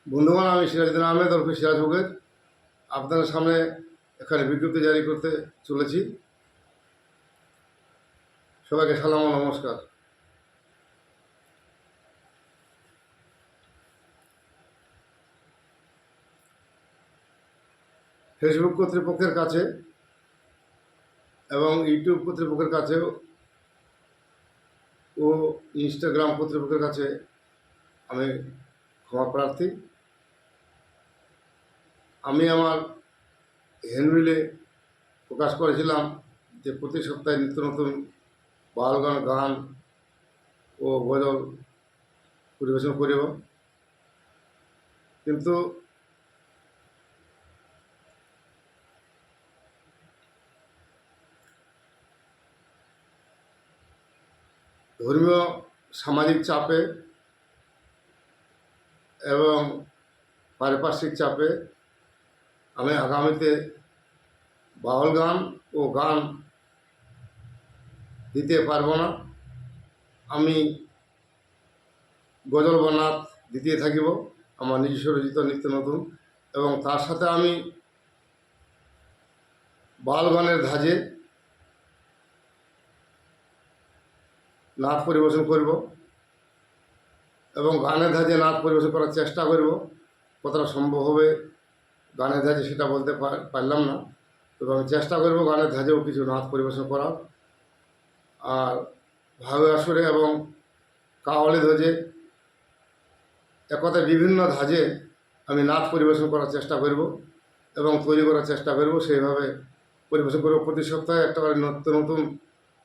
বন্ধুগণ, আমি সিরাজুদ্দিন আহমেদ ওরফে সিরাজ মুগের আপনাদের সামনে এখানে বিজ্ঞপ্তি জারি করতে চলেছি। সবাইকে সালাম ও নমস্কার। ফেসবুক কর্তৃপক্ষের কাছে এবং ইউটিউব কর্তৃপক্ষের কাছেও ও ইনস্টাগ্রাম কর্তৃপক্ষের কাছে আমি ক্ষমা প্রার্থী। আমি আমার হ্যান্ডবিলে প্রকাশ করেছিলাম যে প্রতি সপ্তাহে নিত্য নতুন বাউল গান ও গজল পরিবেশন করিব, কিন্তু ধর্মীয় সামাজিক চাপে এবং পারিপার্শ্বিক চাপে আমি আগামীতে বাউল গান ও গান দিতে পারবো না। আমি গজল বনাত দিতে থাকিব আমার নিজস্ব রচিত নিত্য নতুন, এবং তার সাথে আমি বাউল গানের ধাঁজে নাচ পরিবেশন করব এবং গানের ধাঁজে নাচ পরিবেশন করার চেষ্টা করব। কতটা সম্ভব হবে গানের ধাঁজে সেটা বলতে পারলাম না, তবে আমি চেষ্টা করব গানের ধাঁজেও কিছু নাচ পরিবেশন করার। আর ভাবে আসরে এবং কাওয়ালি ধ্বজে একথায় বিভিন্ন ধাঁজে আমি নাচ পরিবেশন করার চেষ্টা করব এবং তৈরি করার চেষ্টা করব। সেইভাবে পরিবেশন করব। প্রতি সপ্তাহে একটা করে নতুন নতুন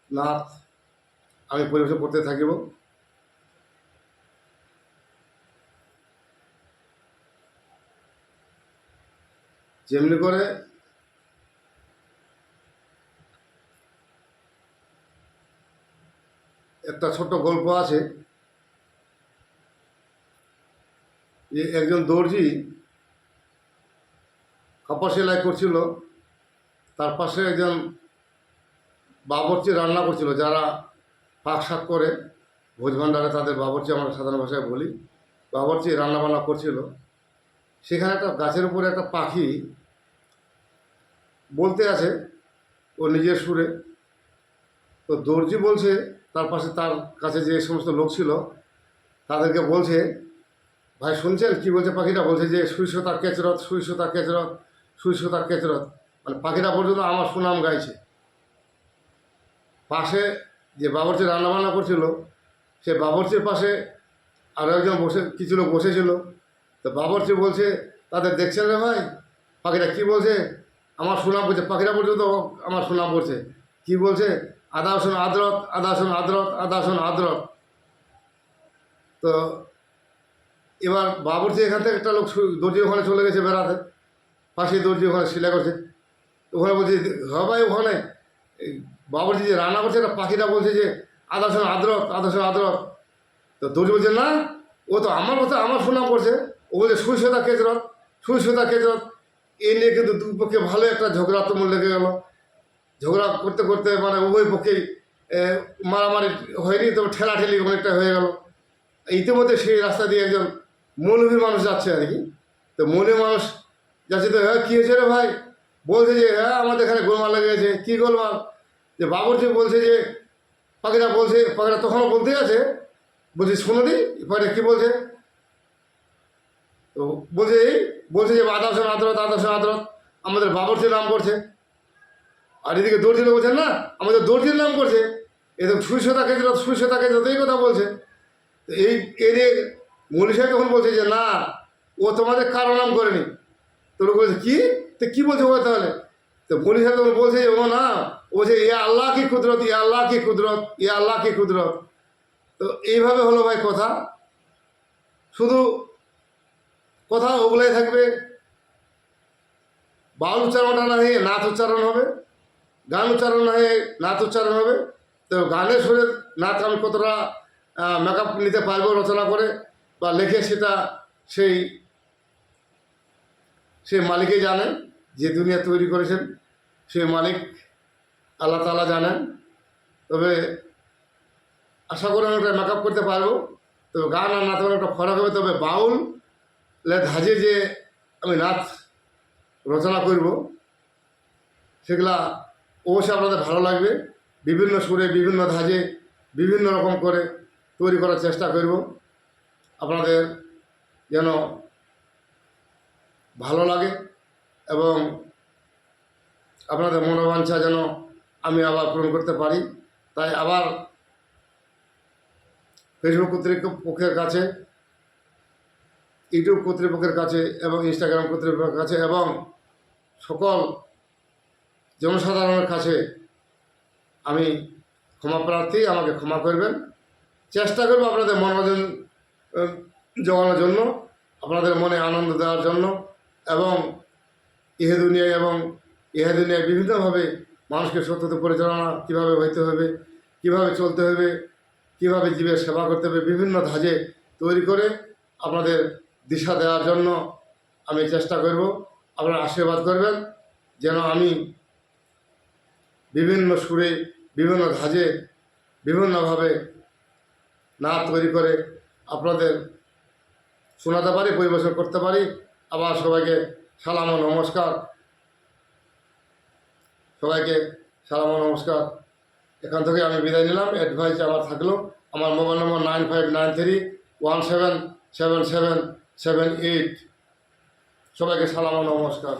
নাচ আমি পরিবেশন করতে থাকিব। যেমনি করে একটা ছোট্ট গল্প আছে যে একজন দর্জি কাপড় সেলাই করছিল, তার পাশে একজন বাবরচি রান্না করছিল। যারা পাক শাক করে ভোজ ভাণ্ডারে তাদের বাবরচি আমরা সাধারণ ভাষায় বলি। বাবরচি রান্নাবান্না করছিল, সেখানে একটা গাছের উপরে একটা পাখি বলতে আছে ও নিজের সুরে। তো দর্জি বলছে তার পাশে, তার কাছে যে সমস্ত লোক ছিল তাদেরকে বলছে, ভাই শুনছেন কি বলছে পাখিটা? বলছে যে সুইসতা কেচরত, সুইসতা কেচরত, সুইসতা কেচরত। মানে পাখিটা পর্যন্ত আমার সুনাম গাইছে। পাশে যে বাবরচি রান্নাবান্না করছিল, সে বাবরচির পাশে আরও একজন কিছু লোক বসেছিল। তো বাবরচি বলছে, তাদের দেখছেন রে ভাই, পাখিটা কি বলছে? আমার সুনাম করছে, পাখিটা পর্যন্ত আমার সুনাম করছে। কি বলছে? আদা শোন আদরত, আদা শোন আদরত, আদা শোন আদরত। তো এবার বাবরচি এখান থেকে একটা লোক দর্জি ওখানে চলে গেছে বেড়াতে, পাশে দর্জি ওখানে সেলাই করছে। ওখানে বলছে, হ্যাঁ ভাই, ওখানে এই বাবরচি যে রান্না করছে একটা পাখিটা বলছে যে আদা শোন আদরত, আদা শোন আদরত। তো দর্জি বলছে, না, ও তো আমার কথা আমার সুনাম করছে। ও বলছে সুইসতা কেচরত, সুইসতা কেচরত। এই নিয়ে কিন্তু দুপক্ষে ভালো একটা ঝগড়া তুমুল লেগে গেল। ঝগড়া করতে করতে মানে উভয় পক্ষেই মারামারি হয়নি, তবে ঠেলাঠেলি অনেকটা হয়ে গেল। ইতিমধ্যে সেই রাস্তা দিয়ে একজন মৌলভী মানুষ যাচ্ছে আর কি। তো মৌলভী মানুষ যাচ্ছে, তো হ্যাঁ কী হয়েছে রে ভাই? বলছে যে হ্যাঁ আমাদের এখানে গোলমাল লেগে গেছে। কী গোলমাল? যে বাবরচি বলছে যে পাখিটা বলছে, পাখিটা তখনও বলতে আছে, বলছি শোনো দি পাখিটা কী বলছে। তো বলছে বলছে যে আদাসন আদরত, আদাসন আদরত, আমাদের বাবরচির নাম করছে। আর এদিকে দর্জিল বলছেন, না, আমাদের দর্জির নাম করছে। এরকম সুইসতা কেচরত, সুইসতা কেচরত এই কথা বলছে। তো এই এদিকে মৌলী সাহেব তখন বলছে যে না, ও তোমাদের কারো নাম করেনি। তো লোক বলছে কী? তো কী বলছে ও তাহলে? তো মৌলী সাহেব তখন বলছে যে ও না, ও যে ইয়া আল্লাহ কি কুদরত, ইয়া আল্লাহ কি কুদরত, ইয়া আল্লাহ কি কুদরত। তো এইভাবে হলো ভাই কথা। শুধু কথা ওগুলাই থাকবে। বাউল উচ্চারণটা না হয়ে নাথ উচ্চারণ হবে, গান উচ্চারণ না হয়ে নাথ উচ্চারণ হবে। তো গানের সুরে নাথ আমি কতটা মেকআপ নিতে পারবো রচনা করে বা লিখে, সেটা সেই মালিকই জানেন, যে দুনিয়া তৈরি করেছেন সেই মালিক আল্লাহ তাআলা জানেন। তবে আশা করি আমি ওটা মেকআপ করতে পারবো। তো গান আর নাচের একটা ফরক হবে। তবে বাউল ধাজে যে আমি নাচ রচনা করব, সেগুলা অবশ্যই আপনাদের ভালো লাগবে। বিভিন্ন সুরে, বিভিন্ন ধাজে, বিভিন্ন রকম করে তৈরি করার চেষ্টা করব, আপনাদের যেন ভালো লাগে এবং আপনাদের মনোবাঞ্ছা যেন আমি আবার পূরণ করতে পারি। তাই আবার ফেসবুক কর্তৃপক্ষের কাছে, ইউটিউব কর্তৃপক্ষের কাছে এবং ইনস্টাগ্রাম কর্তৃপক্ষের কাছে এবং সকল জনসাধারণের কাছে আমি ক্ষমা প্রার্থী, আমাকে ক্ষমা করবেন। চেষ্টা করব আপনাদের মনোরঞ্জন জোগানোর জন্য, আপনাদের মনে আনন্দ দেওয়ার জন্য এবং ইহে দুনিয়ায় এবং ইহে দুনিয়ায় বিভিন্নভাবে মানুষকে সত্যতে পরিচালনা কীভাবে হইতে হবে, কীভাবে চলতে হবে, কীভাবে জীবের সেবা করতে হবে, বিভিন্ন ধাজে তৈরি করে আপনাদের দিশা দেওয়ার জন্য আমি চেষ্টা করব। আপনারা আশীর্বাদ করবেন যেন আমি বিভিন্ন সুরে, বিভিন্ন ধাজে, বিভিন্নভাবে নাচ তৈরি করে আপনাদের শোনাতে পারি, পরিবেশন করতে পারি। আবার সবাইকে সালাম ও নমস্কার, সবাইকে সালাম ও নমস্কার। এখান থেকে আমি বিদায় নিলাম। অ্যাডভাইস আমার থাকলো, আমার মোবাইল নম্বর 9593177778। সবাইকে সালাম ও নমস্কার।